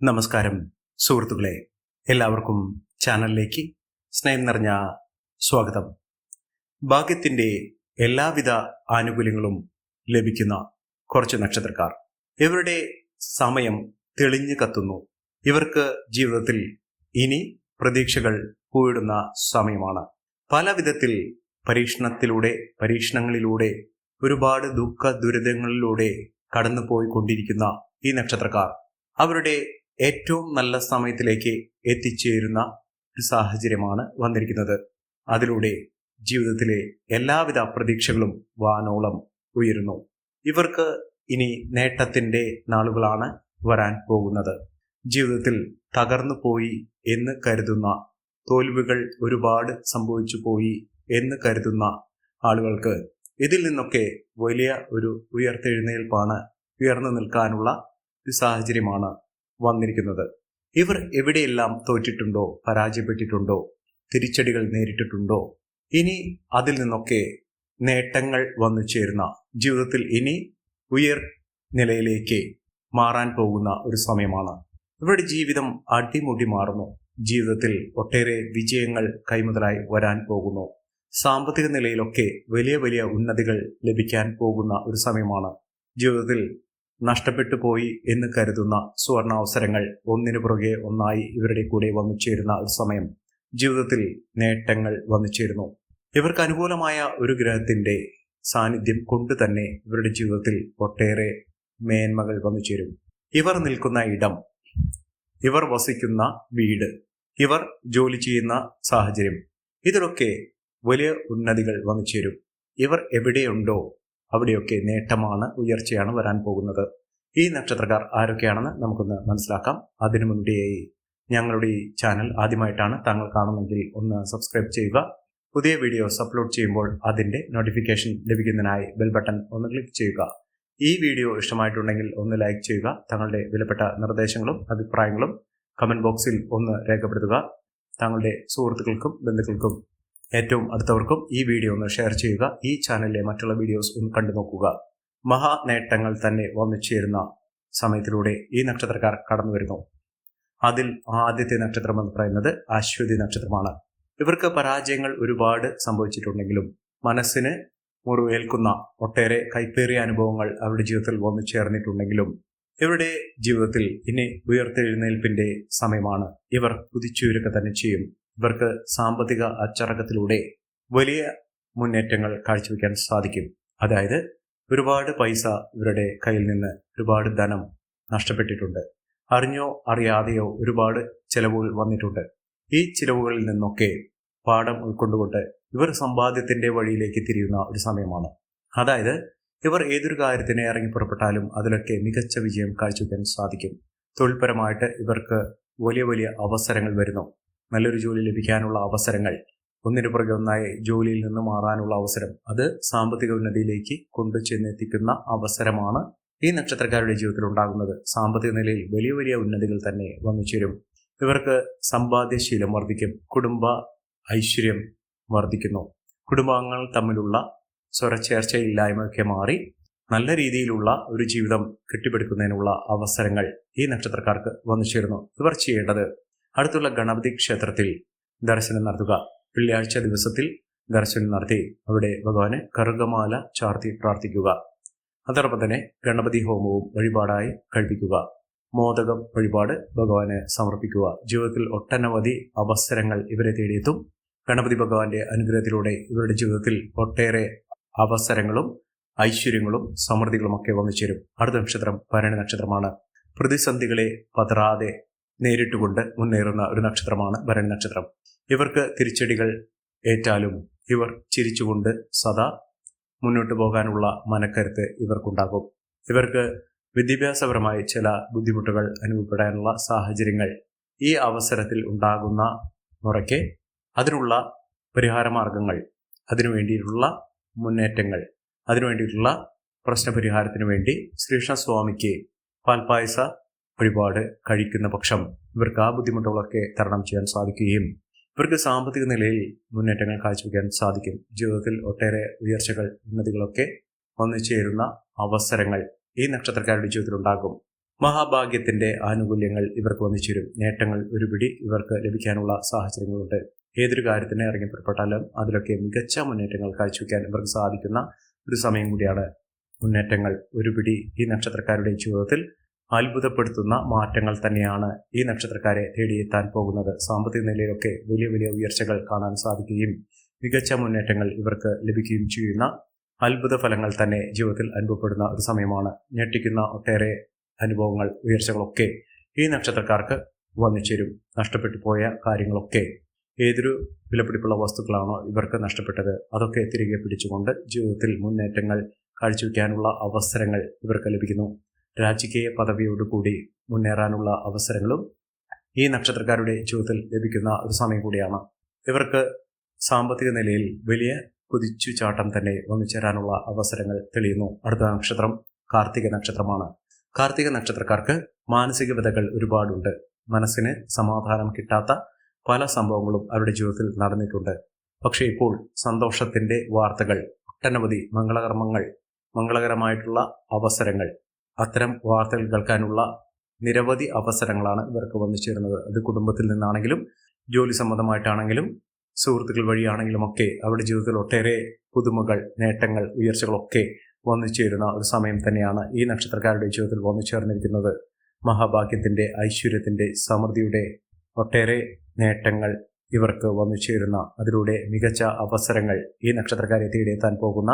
നമസ്കാരം സുഹൃത്തുക്കളെ, എല്ലാവർക്കും ചാനലിലേക്ക് സ്നേഹം നിറഞ്ഞ സ്വാഗതം. ഭാഗ്യത്തിൻ്റെ എല്ലാവിധ ആനുകൂല്യങ്ങളും ലഭിക്കുന്ന കുറച്ച് നക്ഷത്രക്കാർ. ഇവരുടെ സമയം തെളിഞ്ഞു കത്തുന്നു. ഇവർക്ക് ജീവിതത്തിൽ ഇനി പ്രതീക്ഷകൾ പൂവിടുന്ന സമയമാണ്. പല വിധത്തിൽ പരീക്ഷണങ്ങളിലൂടെ ഒരുപാട് ദുഃഖ ദുരിതങ്ങളിലൂടെ കടന്നു പോയിക്കൊണ്ടിരിക്കുന്ന ഈ നക്ഷത്രക്കാർ അവരുടെ ഏറ്റവും നല്ല സമയത്തിലേക്ക് എത്തിച്ചേരുന്ന ഒരു സാഹചര്യമാണ് വന്നിരിക്കുന്നത്. അതിലൂടെ ജീവിതത്തിലെ എല്ലാവിധ പ്രതീക്ഷകളും വാനോളം ഉയരുന്നു. ഇവർക്ക് ഇനി നേട്ടത്തിൻ്റെ നാളുകളാണ് വരാൻ പോകുന്നത്. ജീവിതത്തിൽ തകർന്നു പോയി എന്ന് കരുതുന്ന, തോൽവികൾ ഒരുപാട് സംഭവിച്ചു പോയി എന്ന് കരുതുന്ന ആളുകൾക്ക് ഇതിൽ നിന്നൊക്കെ വലിയ ഒരു ഉയർത്തെഴുന്നേൽപ്പാണ്, ഉയർന്നു നിൽക്കാനുള്ള ഒരു സാഹചര്യമാണ് വന്നിരിക്കുന്നത്. ഇവർ എവിടെയെല്ലാം തോറ്റിട്ടുണ്ടോ, പരാജയപ്പെട്ടിട്ടുണ്ടോ, തിരിച്ചടികൾ നേരിട്ടിട്ടുണ്ടോ, ഇനി അതിൽ നിന്നൊക്കെ നേട്ടങ്ങൾ വന്നു ചേരുന്ന, ജീവിതത്തിൽ ഇനി നിലയിലേക്ക് മാറാൻ പോകുന്ന ഒരു സമയമാണ്. ഇവരുടെ ജീവിതം അടിമുടി മാറുന്നു. ജീവിതത്തിൽ ഒട്ടേറെ വിജയങ്ങൾ കൈമുതലായി വരാൻ പോകുന്നു. സാമ്പത്തിക നിലയിലൊക്കെ വലിയ വലിയ ഉന്നതികൾ ലഭിക്കാൻ പോകുന്ന ഒരു സമയമാണ്. ജീവിതത്തിൽ നഷ്ടപ്പെട്ടു പോയി എന്ന് കരുതുന്ന സുവർണാവസരങ്ങൾ ഒന്നിനു പുറകെ ഒന്നായി ഇവരുടെ കൂടെ വന്നു ചേരുന്ന ഒരു സമയം. ജീവിതത്തിൽ നേട്ടങ്ങൾ വന്നു ചേരുന്നു. ഇവർക്ക് അനുകൂലമായ ഒരു ഗ്രഹത്തിന്റെ സാന്നിധ്യം കൊണ്ട് തന്നെ ഇവരുടെ ജീവിതത്തിൽ ഒട്ടേറെ മേന്മകൾ വന്നു ചേരും. ഇവർ നിൽക്കുന്ന ഇടം, ഇവർ വസിക്കുന്ന വീട്, ഇവർ ജോലി ചെയ്യുന്ന സാഹചര്യം, ഇതിലൊക്കെ വലിയ ഉന്നതികൾ വന്നു ചേരും. ഇവർ എവിടെയുണ്ടോ അവിടെയൊക്കെ നേട്ടമാണ്, ഉയർച്ചയാണ് വരാൻ പോകുന്നത്. ഈ നക്ഷത്രക്കാർ ആരൊക്കെയാണെന്ന് നമുക്കൊന്ന് മനസ്സിലാക്കാം. അതിനു മുൻപേയായി ഞങ്ങളുടെ ഈ ചാനൽ ആദ്യമായിട്ടാണ് താങ്കൾ കാണുന്നതെങ്കിൽ ഒന്ന് സബ്സ്ക്രൈബ് ചെയ്യുക. പുതിയ വീഡിയോസ് അപ്ലോഡ് ചെയ്യുമ്പോൾ അതിൻ്റെ നോട്ടിഫിക്കേഷൻ ലഭിക്കുന്നതിനായി ബെൽ ബട്ടൺ ഒന്ന് ക്ലിക്ക് ചെയ്യുക. ഈ വീഡിയോ ഇഷ്ടമായിട്ടുണ്ടെങ്കിൽ ഒന്ന് ലൈക്ക് ചെയ്യുക. തങ്ങളുടെ വിലപ്പെട്ട നിർദ്ദേശങ്ങളും അഭിപ്രായങ്ങളും കമൻറ്റ് ബോക്സിൽ ഒന്ന് രേഖപ്പെടുത്തുക. താങ്കളുടെ സുഹൃത്തുക്കൾക്കും ബന്ധുക്കൾക്കും ഏറ്റവും അടുത്തവർക്കും ഈ വീഡിയോ ഒന്ന് ഷെയർ ചെയ്യുക. ഈ ചാനലിലെ മറ്റുള്ള വീഡിയോസ് ഒന്ന് കണ്ടു നോക്കുക. മഹാ നേട്ടങ്ങൾ തന്നെ വന്നു ചേരുന്ന സമയത്തിലൂടെ ഈ നക്ഷത്രക്കാർ കടന്നു വരുന്നു. അതിൽ ആദ്യത്തെ നക്ഷത്രം എന്ന് പറയുന്നത് അശ്വതി നക്ഷത്രമാണ്. ഇവർക്ക് പരാജയങ്ങൾ ഒരുപാട് സംഭവിച്ചിട്ടുണ്ടെങ്കിലും മനസ്സിന് മുറിവേൽക്കുന്ന ഒട്ടേറെ കൈപ്പേറിയ അനുഭവങ്ങൾ അവരുടെ ജീവിതത്തിൽ വന്നു ചേർന്നിട്ടുണ്ടെങ്കിലും ഇവരുടെ ജീവിതത്തിൽ ഇനി ഉയർത്തെഴുന്നേൽപ്പിന്റെ സമയമാണ്. ഇവർ കുതിച്ചുയരുക തന്നെ ചെയ്യും. ഇവർക്ക് സാമ്പത്തിക അച്ചടക്കത്തിലൂടെ വലിയ മുന്നേറ്റങ്ങൾ കാഴ്ചവെക്കാൻ സാധിക്കും. അതായത് ഒരുപാട് പൈസ ഇവരുടെ കയ്യിൽ നിന്ന്, ഒരുപാട് ധനം നഷ്ടപ്പെട്ടിട്ടുണ്ട്. അറിഞ്ഞോ അറിയാതെയോ ഒരുപാട് ചിലവുകൾ വന്നിട്ടുണ്ട്. ഈ ചിലവുകളിൽ നിന്നൊക്കെ പാഠം ഉൾക്കൊണ്ടുകൊണ്ട് ഇവർ സമ്പാദ്യത്തിന്റെ വഴിയിലേക്ക് തിരിയുന്ന ഒരു സമയമാണ്. അതായത് ഇവർ ഏതൊരു കാര്യത്തിന് ഇറങ്ങി പുറപ്പെട്ടാലും അതിലൊക്കെ മികച്ച വിജയം കാഴ്ചവെക്കാൻ സാധിക്കും. തൊഴിൽപരമായിട്ട് ഇവർക്ക് വലിയ വലിയ അവസരങ്ങൾ വരുന്നു. നല്ലൊരു ജോലി ലഭിക്കാനുള്ള അവസരങ്ങൾ, ഒന്നിനു പുറകെ ഒന്നായി ജോലിയിൽ നിന്ന് മാറാനുള്ള അവസരം, അത് സാമ്പത്തിക ഉന്നതിയിലേക്ക് കൊണ്ടുചെന്നെത്തിക്കുന്ന അവസരമാണ് ഈ നക്ഷത്രക്കാരുടെ ജീവിതത്തിൽ ഉണ്ടാകുന്നത്. സാമ്പത്തിക നിലയിൽ വലിയ വലിയ ഉന്നതികൾ തന്നെ വന്നു ചേരും. ഇവർക്ക് സമ്പാദ്യശീലം വർദ്ധിക്കും. കുടുംബ ഐശ്വര്യം വർദ്ധിക്കുന്നു. കുടുംബാംഗങ്ങൾ തമ്മിലുള്ള സ്വരച്ചേർച്ചയില്ലായ്മയൊക്കെ മാറി നല്ല രീതിയിലുള്ള ഒരു ജീവിതം കെട്ടിപ്പടുക്കുന്നതിനുള്ള അവസരങ്ങൾ ഈ നക്ഷത്രക്കാർക്ക് വന്നു ചേരുന്നു. ഇവർ ചെയ്യേണ്ടത് അടുത്തുള്ള ഗണപതി ക്ഷേത്രത്തിൽ ദർശനം നടത്തുക. വെള്ളിയാഴ്ച ദിവസത്തിൽ ദർശനം നടത്തി അവിടെ ഭഗവാന് കറുകമാല ചാർത്തി പ്രാർത്ഥിക്കുക. അതോടൊപ്പം തന്നെ ഗണപതി ഹോമവും വഴിപാടായി കഴിപ്പിക്കുക. മോദകം വഴിപാട് ഭഗവാന് സമർപ്പിക്കുക. ജീവിതത്തിൽ ഒട്ടനവധി അവസരങ്ങൾ ഇവരെ തേടിയെത്തും. ഗണപതി ഭഗവാന്റെ അനുഗ്രഹത്തിലൂടെ ഇവരുടെ ജീവിതത്തിൽ ഒട്ടേറെ അവസരങ്ങളും ഐശ്വര്യങ്ങളും സമൃദ്ധികളും ഒക്കെ വന്നു ചേരും. അടുത്ത നക്ഷത്രം ഭരണി നക്ഷത്രമാണ്. പ്രതിസന്ധികളെ പതറാതെ നേരിട്ടുകൊണ്ട് മുന്നേറുന്ന ഒരു നക്ഷത്രമാണ് ഭരണി നക്ഷത്രം. ഇവർക്ക് തിരിച്ചടികൾ ഏറ്റാലും ഇവർ ചിരിച്ചുകൊണ്ട് സദാ മുന്നോട്ട് പോകാനുള്ള മനക്കരുത്ത് ഇവർക്കുണ്ടാകും. ഇവർക്ക് വിദ്യാഭ്യാസപരമായി ചില ബുദ്ധിമുട്ടുകൾ അനുഭവപ്പെടാനുള്ള സാഹചര്യങ്ങൾ ഈ അവസരത്തിൽ ഉണ്ടാകുന്ന മുറയ്ക്ക് അതിനുള്ള പരിഹാരമാർഗങ്ങൾ, അതിനുവേണ്ടിയിട്ടുള്ള മുന്നേറ്റങ്ങൾ, അതിനുവേണ്ടിയിട്ടുള്ള പ്രശ്നപരിഹാരത്തിന് വേണ്ടി ശ്രീകൃഷ്ണസ്വാമിക്ക് പാൽപായസ വഴിപാട് കഴിക്കുന്ന പക്ഷം ഇവർക്ക് ആ ബുദ്ധിമുട്ടുകളൊക്കെ തരണം ചെയ്യാൻ സാധിക്കുകയും ഇവർക്ക് സാമ്പത്തിക നിലയിൽ മുന്നേറ്റങ്ങൾ കാഴ്ചവെക്കാൻ സാധിക്കും. ജീവിതത്തിൽ ഒട്ടേറെ ഉയർച്ചകൾ, ഉന്നതികളൊക്കെ വന്നു ചേരുന്ന അവസരങ്ങൾ ഈ നക്ഷത്രക്കാരുടെ ജീവിതത്തിൽ ഉണ്ടാകും. മഹാഭാഗ്യത്തിന്റെ ആനുകൂല്യങ്ങൾ ഇവർക്ക് വന്നിച്ചേരും. നേട്ടങ്ങൾ ഒരുപിടി ഇവർക്ക് ലഭിക്കാനുള്ള സാഹചര്യങ്ങളുണ്ട്. ഏതൊരു കാര്യത്തിന് ഇറങ്ങി പുറപ്പെട്ടാലും അതിലൊക്കെ മികച്ച മുന്നേറ്റങ്ങൾ കാഴ്ചവെക്കാൻ ഇവർക്ക് സാധിക്കുന്ന ഒരു സമയം കൂടിയാണ്. മുന്നേറ്റങ്ങൾ ഒരുപിടി ഈ നക്ഷത്രക്കാരുടെ ജീവിതത്തിൽ അത്ഭുതപ്പെടുത്തുന്ന മാറ്റങ്ങൾ തന്നെയാണ് ഈ നക്ഷത്രക്കാരെ തേടിയെത്താൻ പോകുന്നത്. സാമ്പത്തിക നിലയിലൊക്കെ വലിയ വലിയ ഉയർച്ചകൾ കാണാൻ സാധിക്കുകയും മികച്ച മുന്നേറ്റങ്ങൾ ഇവർക്ക് ലഭിക്കുകയും ചെയ്യുന്ന അത്ഭുത ഫലങ്ങൾ തന്നെ ജീവിതത്തിൽ അനുഭവപ്പെടുന്ന ഒരു സമയമാണ്. ഞെട്ടിക്കുന്ന ഒട്ടേറെ അനുഭവങ്ങൾ, ഉയർച്ചകളൊക്കെ ഈ നക്ഷത്രക്കാർക്ക് വന്നുചേരും. നഷ്ടപ്പെട്ടു പോയ കാര്യങ്ങളൊക്കെ, ഏതൊരു വിലപിടിപ്പുള്ള വസ്തുക്കളാണോ ഇവർക്ക് നഷ്ടപ്പെട്ടത് അതൊക്കെ തിരികെ പിടിച്ചുകൊണ്ട് ജീവിതത്തിൽ മുന്നേറ്റങ്ങൾ കാഴ്ചവെക്കാനുള്ള അവസരങ്ങൾ ഇവർക്ക് ലഭിക്കുന്നു. രാജകീയ പദവിയോടുകൂടി മുന്നേറാനുള്ള അവസരങ്ങളും ഈ നക്ഷത്രക്കാരുടെ ജീവിതത്തിൽ ലഭിക്കുന്ന ഒരു സമയം കൂടിയാണ്. ഇവർക്ക് സാമ്പത്തിക നിലയിൽ വലിയ കുതിച്ചുചാട്ടം തന്നെ വന്നുചേരാനുള്ള അവസരങ്ങൾ തെളിയുന്നു. അടുത്ത നക്ഷത്രം കാർത്തിക നക്ഷത്രമാണ്. കാർത്തിക നക്ഷത്രക്കാർക്ക് മാനസിക വ്യതകൾ ഒരുപാടുണ്ട്. മനസ്സിന് സമാധാനം കിട്ടാത്ത പല സംഭവങ്ങളും അവരുടെ ജീവിതത്തിൽ നടന്നിട്ടുണ്ട്. പക്ഷേ ഇപ്പോൾ സന്തോഷത്തിന്റെ വാർത്തകൾ, ഒട്ടനവധി മംഗളകരമായിട്ടുള്ള അവസരങ്ങൾ, അത്തരം വാർത്തകൾ കേൾക്കാനുള്ള നിരവധി അവസരങ്ങളാണ് ഇവർക്ക് വന്നു ചേരുന്നത്. അത് കുടുംബത്തിൽ നിന്നാണെങ്കിലും ജോലി സംബന്ധമായിട്ടാണെങ്കിലും സുഹൃത്തുക്കൾ വഴിയാണെങ്കിലും ഒക്കെ അവരുടെ ജീവിതത്തിൽ ഒട്ടേറെ പുതുമകൾ, നേട്ടങ്ങൾ, ഉയർച്ചകളൊക്കെ വന്നു ചേരുന്ന ഒരു സമയം തന്നെയാണ് ഈ നക്ഷത്രക്കാരുടെ ജീവിതത്തിൽ വന്നു ചേർന്നിരിക്കുന്നത്. മഹാഭാഗ്യത്തിന്റെ, ഐശ്വര്യത്തിന്റെ, സമൃദ്ധിയുടെ ഒട്ടേറെ നേട്ടങ്ങൾ ഇവർക്ക് വന്നു ചേരുന്ന, അതിലൂടെ മികച്ച അവസരങ്ങൾ ഈ നക്ഷത്രക്കാരെ തേടിയെത്താൻ പോകുന്ന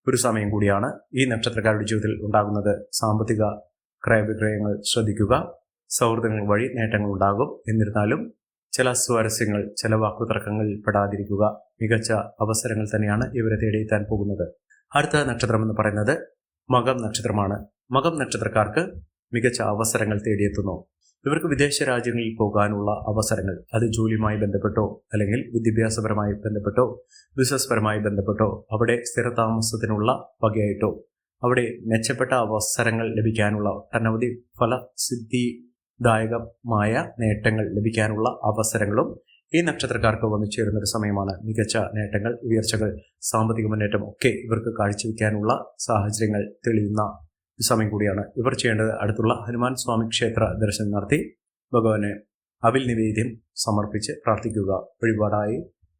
ഒരു സമയം കൂടിയാണ് ഈ നക്ഷത്രക്കാരുടെ ജീവിതത്തിൽ ഉണ്ടാകുന്നത്. സാമ്പത്തിക ക്രയവിക്രയങ്ങൾ ശ്രദ്ധിക്കുക. സൗഹൃദങ്ങൾ വഴി നേട്ടങ്ങൾ ഉണ്ടാകും. എന്നിരുന്നാലും ചില സ്വാരസ്യങ്ങൾ, ചില വാക്കുതർക്കങ്ങളിൽ പെടാതിരിക്കുക. മികച്ച അവസരങ്ങൾ തന്നെയാണ് ഇവരെ തേടിയെത്താൻ പോകുന്നത്. അടുത്ത നക്ഷത്രം എന്ന് പറയുന്നത് മകം നക്ഷത്രമാണ്. മകം നക്ഷത്രക്കാർക്ക് മികച്ച അവസരങ്ങൾ തേടിയെത്തുന്നു. ഇവർക്ക് വിദേശ രാജ്യങ്ങളിൽ പോകാനുള്ള അവസരങ്ങൾ, അത് ജോലിയുമായി ബന്ധപ്പെട്ടോ അല്ലെങ്കിൽ വിദ്യാഭ്യാസപരമായി ബന്ധപ്പെട്ടോ ബിസിനസ് പരമായി ബന്ധപ്പെട്ടോ അവിടെ സ്ഥിരതാമസത്തിനുള്ള വകയായിട്ടോ അവിടെ മെച്ചപ്പെട്ട അവസരങ്ങൾ ലഭിക്കാനുള്ള, ഒട്ടനവധി ഫലസിദ്ധിദായകമായ നേട്ടങ്ങൾ ലഭിക്കാനുള്ള അവസരങ്ങളും ഈ നക്ഷത്രക്കാർക്ക് വന്നു ചേരുന്നൊരു സമയമാണ്. മികച്ച നേട്ടങ്ങൾ, ഉയർച്ചകൾ, സാമ്പത്തിക മുന്നേറ്റം ഒക്കെ ഇവർക്ക് കാഴ്ചവെക്കാനുള്ള സാഹചര്യങ്ങൾ തെളിയുന്ന ഒരു സമയം കൂടിയാണ്. ഇവർ ചെയ്യേണ്ടത് അടുത്തുള്ള ഹനുമാൻ സ്വാമി ക്ഷേത്ര ദർശനം നടത്തി ഭഗവാന് അവിൽ നിവേദ്യം സമർപ്പിച്ച് പ്രാർത്ഥിക്കുക. വഴിപാടായി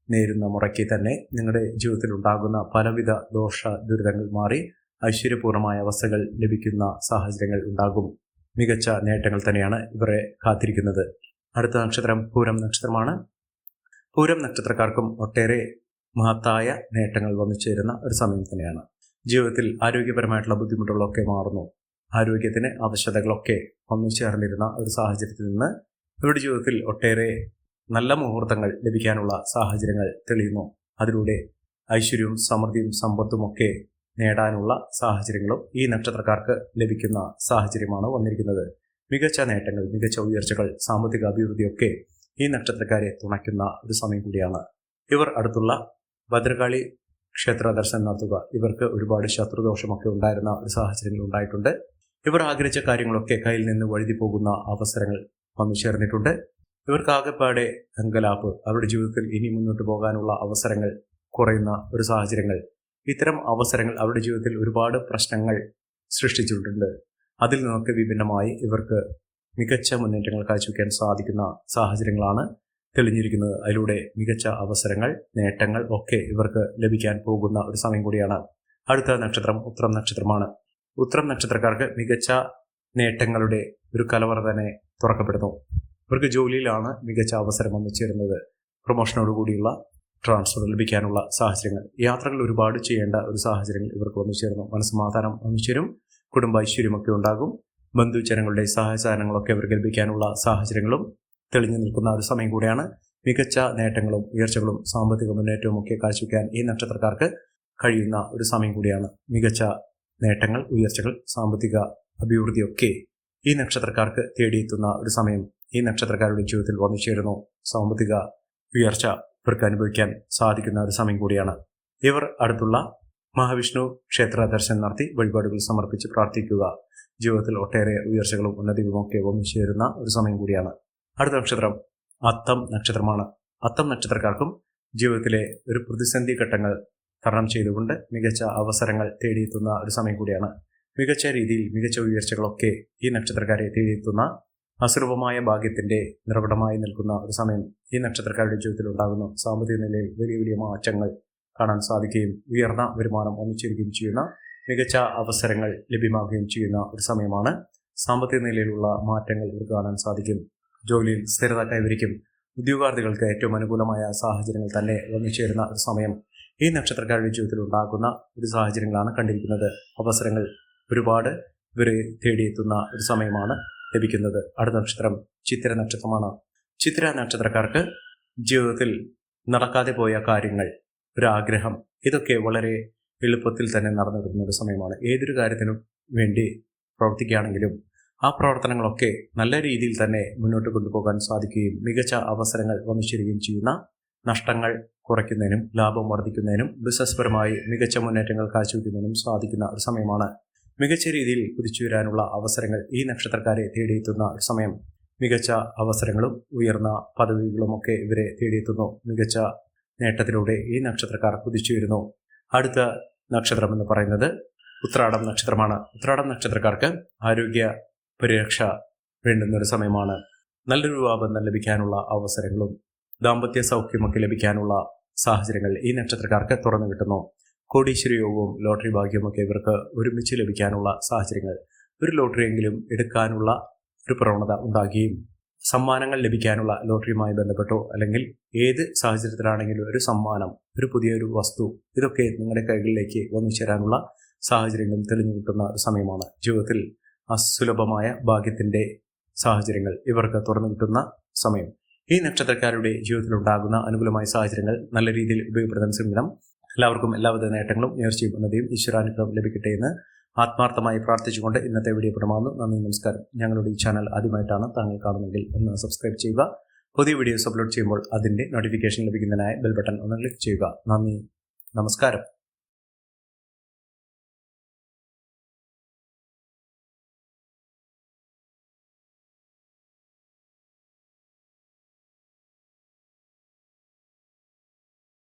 നേരുന്ന മുറയ്ക്ക് തന്നെ നിങ്ങളുടെ ജീവിതത്തിൽ ഉണ്ടാകുന്ന പലവിധ ദോഷ ദുരിതങ്ങൾ മാറി ഐശ്വര്യപൂർണമായ അവസ്ഥകൾ ലഭിക്കുന്ന സാഹചര്യങ്ങൾ ഉണ്ടാകും. മികച്ച നേട്ടങ്ങൾ തന്നെയാണ് ഇവരെ കാത്തിരിക്കുന്നത്. അടുത്ത നക്ഷത്രം പൂരം നക്ഷത്രമാണ്. പൂരം നക്ഷത്രക്കാർക്കും ഒട്ടേറെ മഹത്തായ നേട്ടങ്ങൾ വന്നു ചേരുന്ന ഒരു സമയം തന്നെയാണ്. ജീവിതത്തിൽ ആരോഗ്യപരമായിട്ടുള്ള ബുദ്ധിമുട്ടുകളൊക്കെ മാറുന്നു. ആരോഗ്യത്തിന് ആവശ്യകതകളൊക്കെ വന്നു ചേർന്നിരുന്ന ഒരു സാഹചര്യത്തിൽ നിന്ന് ഇവരുടെ ജീവിതത്തിൽ ഒട്ടേറെ നല്ല മുഹൂർത്തങ്ങൾ ലഭിക്കാനുള്ള സാഹചര്യങ്ങൾ തെളിയുന്നു. അതിലൂടെ ഐശ്വര്യവും സമൃദ്ധിയും സമ്പത്തുമൊക്കെ നേടാനുള്ള സാഹചര്യങ്ങളും ഈ നക്ഷത്രക്കാർക്ക് ലഭിക്കുന്ന സാഹചര്യമാണ് വന്നിരിക്കുന്നത്. മികച്ച നേട്ടങ്ങൾ, മികച്ച ഉയർച്ചകൾ, സാമ്പത്തിക അഭിവൃദ്ധിയൊക്കെ ഈ നക്ഷത്രക്കാരെ തുണയ്ക്കുന്ന ഒരു സമയം കൂടിയാണ്. ഇവർ അടുത്തുള്ള ഭദ്രകാളി ക്ഷേത്ര ദർശനം നടത്തുക. ഇവർക്ക് ഒരുപാട് ശത്രുദോഷമൊക്കെ ഉണ്ടായിരുന്ന ഒരു സാഹചര്യങ്ങൾ ഉണ്ടായിട്ടുണ്ട്. ഇവർ ആഗ്രഹിച്ച കാര്യങ്ങളൊക്കെ കയ്യിൽ നിന്ന് വഴുതി പോകുന്ന അവസരങ്ങൾ വന്നു ചേർന്നിട്ടുണ്ട്. ഇവർക്ക് ആകെപ്പാടെ അങ്കലാപ്പ്, അവരുടെ ജീവിതത്തിൽ ഇനി മുന്നോട്ട് പോകാനുള്ള അവസരങ്ങൾ കുറയുന്ന ഒരു സാഹചര്യങ്ങൾ, ഇത്തരം അവസരങ്ങൾ അവരുടെ ജീവിതത്തിൽ ഒരുപാട് പ്രശ്നങ്ങൾ സൃഷ്ടിച്ചിട്ടുണ്ട്. അതിൽ നിന്നൊക്കെ വിഭിന്നമായി ഇവർക്ക് മികച്ച മുന്നേറ്റങ്ങൾ കാഴ്ചവെക്കാൻ സാധിക്കുന്ന സാഹചര്യങ്ങളാണ് തെളിഞ്ഞിരിക്കുന്നത്. അതിലൂടെ മികച്ച അവസരങ്ങൾ, നേട്ടങ്ങൾ ഒക്കെ ഇവർക്ക് ലഭിക്കാൻ പോകുന്ന ഒരു സമയം കൂടിയാണ്. അടുത്ത നക്ഷത്രം ഉത്രം നക്ഷത്രമാണ്. ഉത്രം നക്ഷത്രക്കാർക്ക് മികച്ച നേട്ടങ്ങളുടെ ഒരു കലവറ തന്നെ തുറക്കപ്പെടുന്നു. ഇവർക്ക് ജോലിയിലാണ് മികച്ച അവസരം വന്നു ചേരുന്നത്. പ്രൊമോഷനോടുകൂടിയുള്ള ട്രാൻസ്ഫർ ലഭിക്കാനുള്ള സാഹചര്യങ്ങൾ, യാത്രകൾ ഒരുപാട് ചെയ്യേണ്ട ഒരു സാഹചര്യങ്ങൾ ഇവർക്ക് വന്നു ചേരുന്നു. മനസ്സമാധാനം വന്നു ചേരും. കുടുംബ ഐശ്വര്യമൊക്കെ ഉണ്ടാകും. ബന്ധുജനങ്ങളുടെ സഹായസഹനങ്ങളൊക്കെ ഇവർക്ക് ലഭിക്കാനുള്ള സാഹചര്യങ്ങളും തെളിഞ്ഞു നിൽക്കുന്ന ഒരു സമയം കൂടിയാണ്. മികച്ച നേട്ടങ്ങളും ഉയർച്ചകളും സാമ്പത്തിക മുന്നേറ്റവും ഒക്കെ കാഴ്ചവെക്കാൻ ഈ നക്ഷത്രക്കാർക്ക് കഴിയുന്ന ഒരു സമയം കൂടിയാണ്. മികച്ച നേട്ടങ്ങൾ, ഉയർച്ചകൾ, സാമ്പത്തിക അഭിവൃദ്ധിയൊക്കെ ഈ നക്ഷത്രക്കാർക്ക് തേടിയെത്തുന്ന ഒരു സമയം ഈ നക്ഷത്രക്കാരുടെ ജീവിതത്തിൽ വന്നു ചേരുന്നു. സാമ്പത്തിക ഉയർച്ച ഇവർക്ക് അനുഭവിക്കാൻ സാധിക്കുന്ന ഒരു സമയം കൂടിയാണ്. ഇവർ അടുത്തുള്ള മഹാവിഷ്ണു ക്ഷേത്ര ദർശനം നടത്തി വഴിപാടുകൾ സമർപ്പിച്ച് പ്രാർത്ഥിക്കുക. ജീവിതത്തിൽ ഒട്ടേറെ ഉയർച്ചകളും ഉന്നതികളുമൊക്കെ വന്നു ചേരുന്ന ഒരു സമയം കൂടിയാണ്. അടുത്ത നക്ഷത്രം അത്തം നക്ഷത്രമാണ്. അത്തം നക്ഷത്രക്കാർക്കും ജീവിതത്തിലെ ഒരു പ്രതിസന്ധി ഘട്ടങ്ങൾ തരണം ചെയ്തുകൊണ്ട് മികച്ച അവസരങ്ങൾ തേടിയെത്തുന്ന ഒരു സമയം കൂടിയാണ്. മികച്ച രീതിയിൽ മികച്ച ഉയർച്ചകളൊക്കെ ഈ നക്ഷത്രക്കാരെ തേടിയെത്തുന്ന അസുലഭമായ ഭാഗ്യത്തിന്റെ നിറകുടമായി നിൽക്കുന്ന ഒരു സമയം ഈ നക്ഷത്രക്കാരുടെ ജീവിതത്തിൽ ഉണ്ടാകുന്നു. സാമ്പത്തിക നിലയിൽ വലിയ വലിയ മാറ്റങ്ങൾ കാണാൻ സാധിക്കുകയും ഉയർന്ന വരുമാനം ഒന്നിച്ചിരിക്കുകയും ചെയ്യുന്ന മികച്ച അവസരങ്ങൾ ലഭ്യമാകുകയും ചെയ്യുന്ന ഒരു സമയമാണ്. സാമ്പത്തിക നിലയിലുള്ള മാറ്റങ്ങൾ ഇവർക്ക് കാണാൻ സാധിക്കും. ജോലിയിൽ സ്ഥിരത കൈവരിക്കും. ഉദ്യോഗാർത്ഥികൾക്ക് ഏറ്റവും അനുകൂലമായ സാഹചര്യങ്ങൾ തന്നെ വന്നുചേരുന്ന ഒരു സമയം ഈ നക്ഷത്രക്കാരുടെ ജീവിതത്തിൽ ഉണ്ടാകുന്ന ഒരു സാഹചര്യങ്ങളാണ് കണ്ടിരിക്കുന്നത്. അവസരങ്ങൾ ഒരുപാട് ഇവരെ തേടിയെത്തുന്ന ഒരു സമയമാണ് ലഭിക്കുന്നത്. അടുത്ത നക്ഷത്രം ചിത്തിര നക്ഷത്രമാണ്. ചിത്തിര നക്ഷത്രക്കാർക്ക് ജീവിതത്തിൽ നടക്കാതെ പോയ കാര്യങ്ങൾ, ഒരാഗ്രഹം, ഇതൊക്കെ വളരെ എളുപ്പത്തിൽ തന്നെ നടന്നു കിട്ടുന്ന ഒരു സമയമാണ്. ഏതൊരു കാര്യത്തിനും വേണ്ടി പ്രവർത്തിക്കുകയാണെങ്കിലും ആ പ്രവർത്തനങ്ങളൊക്കെ നല്ല രീതിയിൽ തന്നെ മുന്നോട്ട് കൊണ്ടുപോകാൻ സാധിക്കുകയും മികച്ച അവസരങ്ങൾ വന്നുചേരുകയും ചെയ്യുന്ന, നഷ്ടങ്ങൾ കുറയ്ക്കുന്നതിനും ലാഭം വർദ്ധിക്കുന്നതിനും ബിസിനസ്പരമായി മികച്ച മുന്നേറ്റങ്ങൾ കാഴ്ചവെക്കുന്നതിനും സാധിക്കുന്ന ഒരു സമയമാണ്. മികച്ച രീതിയിൽ കുതിച്ചു വരാനുള്ള അവസരങ്ങൾ ഈ നക്ഷത്രക്കാരെ തേടിയെത്തുന്ന ഒരു സമയം. മികച്ച അവസരങ്ങളും ഉയർന്ന പദവികളും ഒക്കെ ഇവരെ തേടിയെത്തുന്നു. മികച്ച നേട്ടത്തിലൂടെ ഈ നക്ഷത്രക്കാർ കുതിച്ചു വരുന്നു. അടുത്ത നക്ഷത്രം എന്ന് പറയുന്നത് ഉത്രാടം നക്ഷത്രമാണ്. ഉത്രാടം നക്ഷത്രക്കാർക്ക് ആരോഗ്യ പരിരക്ഷ വേണ്ടുന്ന ഒരു സമയമാണ്. നല്ലൊരു വിവാഹബന്ധം ലഭിക്കാനുള്ള അവസരങ്ങളും ദാമ്പത്യ സൗഖ്യമൊക്കെ ലഭിക്കാനുള്ള സാഹചര്യങ്ങൾ ഈ നക്ഷത്രക്കാർക്ക് തുറന്നു കിട്ടുന്നു. കോടീശ്വര യോഗവും ലോട്ടറി ഭാഗ്യമൊക്കെ ഇവർക്ക് ഒരുമിച്ച് ലഭിക്കാനുള്ള സാഹചര്യങ്ങൾ, ഒരു ലോട്ടറിയെങ്കിലും എടുക്കാനുള്ള ഒരു പ്രവണത ഉണ്ടാകുകയും സമ്മാനങ്ങൾ ലഭിക്കാനുള്ള, ലോട്ടറിയുമായി ബന്ധപ്പെട്ടോ അല്ലെങ്കിൽ ഏത് സാഹചര്യത്തിലാണെങ്കിലും ഒരു സമ്മാനം, ഒരു പുതിയൊരു വസ്തു, ഇതൊക്കെ നിങ്ങളുടെ കൈകളിലേക്ക് വന്നു ചേരാനുള്ള സാഹചര്യങ്ങളും തെളിഞ്ഞു കിട്ടുന്ന ഒരു സമയമാണ്. ജീവിതത്തിൽ അസുലഭമായ ഭാഗ്യത്തിന്റെ സാഹചര്യങ്ങൾ ഇവർക്ക് തുറന്നു കിട്ടുന്ന സമയം. ഈ നക്ഷത്രക്കാരുടെ ജീവിതത്തിലുണ്ടാകുന്ന അനുകൂലമായ സാഹചര്യങ്ങൾ നല്ല രീതിയിൽ ഉപയോഗപ്പെടുത്താൻ ശ്രമിക്കണം. എല്ലാവർക്കും എല്ലാവിധ നേട്ടങ്ങളും ഉയർച്ചയും ഉന്നതിയും ഈശ്വരാനുഗ്രഹം ലഭിക്കട്ടെ എന്ന് ആത്മാർത്ഥമായി പ്രാർത്ഥിച്ചുകൊണ്ട് ഇന്നത്തെ വീഡിയോ പെടുമാറുന്നു. നന്ദി, നമസ്കാരം. ഞങ്ങളുടെ ഈ ചാനൽ ആദ്യമായിട്ടാണ് താങ്കൾ കാണുന്നതെങ്കിൽ ഒന്ന് സബ്സ്ക്രൈബ് ചെയ്യുക. പുതിയ വീഡിയോസ് അപ്ലോഡ് ചെയ്യുമ്പോൾ അതിന്റെ നോട്ടിഫിക്കേഷൻ ലഭിക്കുന്നതിനായി ബെൽ ബട്ടൺ ഒന്ന് ക്ലിക്ക് ചെയ്യുക. നന്ദി, നമസ്കാരം.